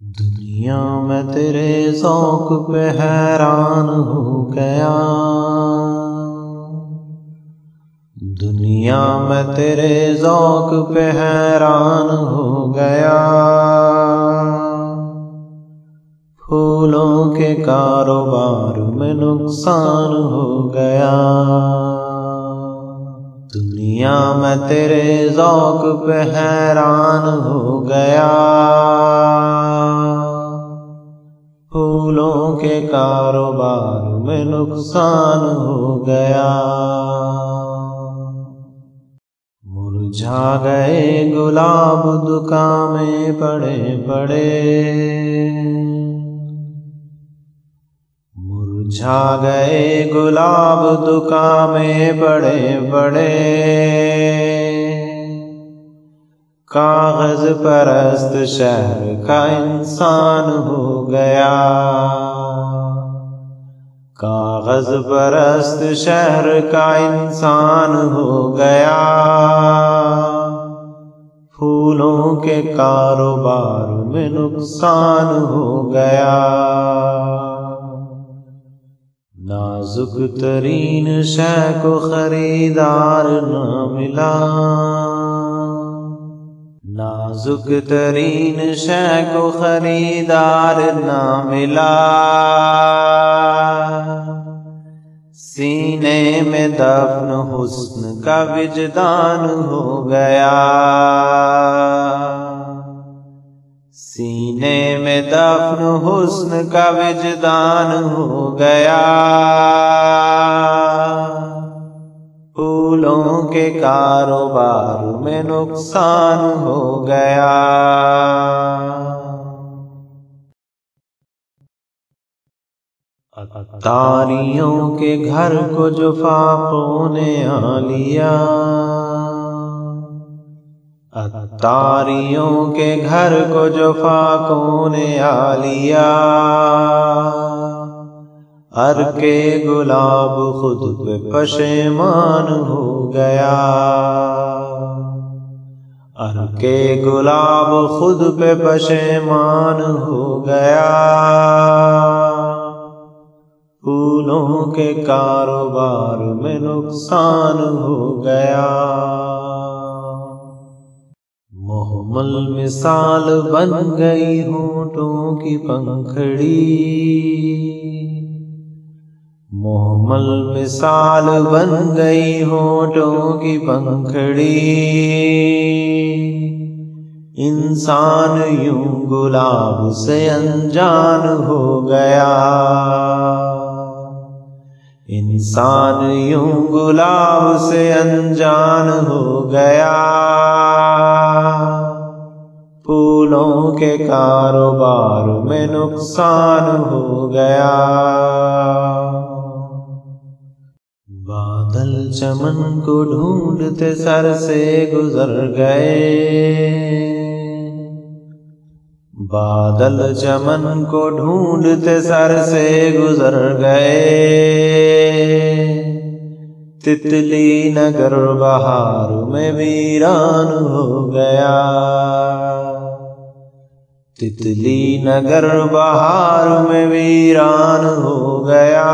دنیا میں تیرے ذوق پہ حیران ہو گیا، دنیا میں تیرے ذوق پہ حیران ہو گیا، پھولوں کے کاروبار میں نقصان ہو گیا، دنیا میں تیرے ذوق پہ حیران ہو گیا، پھولوں کے کاروبار میں نقصان ہو گیا، مرجھا گئے گلاب دکان میں پڑے پڑے، مرجھا گئے گلاب دکان میں پڑے پڑے، کاغذ پرست شہر کا انسان ہو گیا، کاغذ پرست شہر کا انسان ہو گیا، پھولوں کے کاروبار میں نقصان ہو گیا، نازک ترین شے کو خریدار نہ ملا، نازک ترین شے کو خریدار نہ ملا، سینے میں دفن حسن کا وجدان ہو گیا، سینے میں دفن حسن کا وجدان ہو گیا، پھولوں کے کاروبار میں نقصان ہو گیا، عطاریوں کے گھر کو جو فاقوں نے آ لیا، عطاریوں کے گھر کو جو فاقوں نے آ لیا، ارک گلاب خود پہ پشیمان ہو گیا، ارک گلاب خود پہ پشیمان ہو گیا، پھولوں کے کاروبار میں نقصان ہو گیا، محمل مثال بن گئی ہونٹوں کی پنکھڑی، محمل مثال بن گئی ہونٹوں کی پنکھڑی، انسان یوں گلاب سے انجان ہو گیا، انسان یوں گلاب سے انجان ہو گیا، پھولوں کے کاروبار میں نقصان ہو گیا، بادل چمن کو ڈھونڈتے سر سے گزر گئے، بادل چمن کو ڈھونڈتے سر سے گزر گئے، تتلی نگر بہار میں ویران ہو گیا، تتلی نگر بہار میں ویران ہو گیا،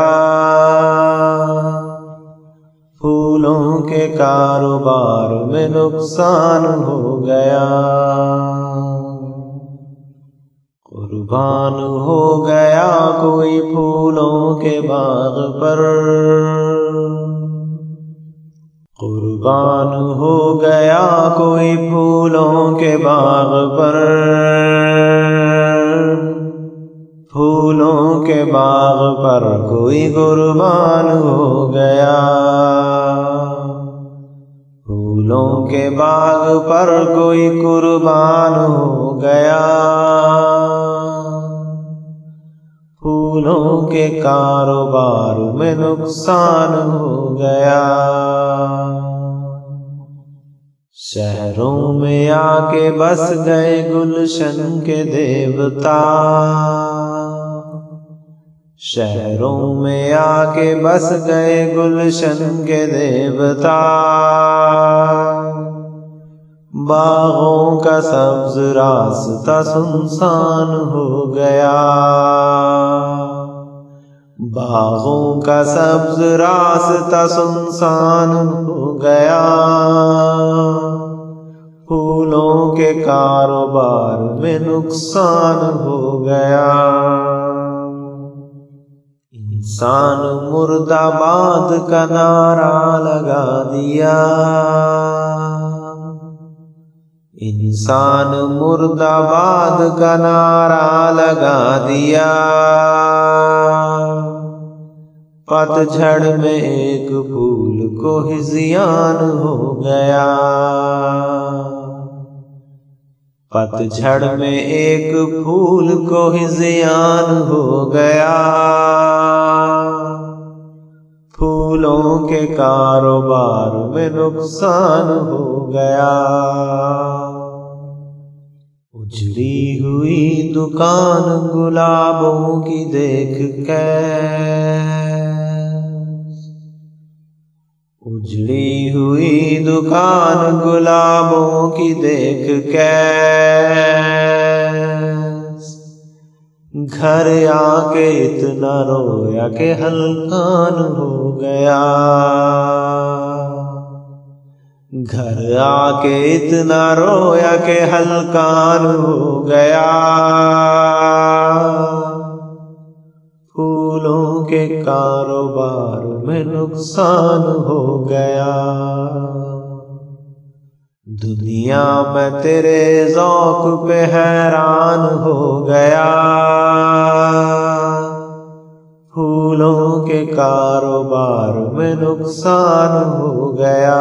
پھولوں کے کاروبار میں نقصان ہو گیا، قربان ہو گیا کوئی پھولوں کے باغ پر، قربان ہو گیا کوئی پھولوں کے باغ پر، پھولوں کے باغ پر کوئی قربان ہو گیا، پھولوں کے باغ پر کوئی قربان ہو گیا، پھولوں کے کاروبار میں نقصان ہو گیا، شہروں میں آ کے بس گئے گلشن کے دیوتا، شہروں میں آ کے بس گئے گلشن کے دیوتا، باغوں کا سبز راستہ سنسان ہو گیا، باغوں کا سبز راستہ سنسان ہو گیا، پھولوں کے کاروبار میں نقصان ہو گیا۔ انسان مرد آباد کا نعرہ لگا دیا، انسان مرد آباد کا نعرہ لگا دیا، پتجھڑ میں ایک پھول کو ہی زیان ہو گیا، پتجھڑ میں ایک پھول کو ہی زیان ہو گیا، پھولوں کے کاروبار میں نقصان ہو گیا۔ اجڑی ہوئی دکان گلابوں کی دیکھ کے، اجڑی ہوئی دکان گلابوں کی دیکھ کے، گھر آ کے اتنا رویا کہ ہلکان ہو گیا، گھر آ کے اتنا رویا کہ ہلکان ہو گیا، پھولوں کے کاروبار میں نقصان ہو گیا۔ دنیا میں تیرے ذوق پہ حیران ہو گیا، پھولوں کے کاروبار میں نقصان ہو گیا۔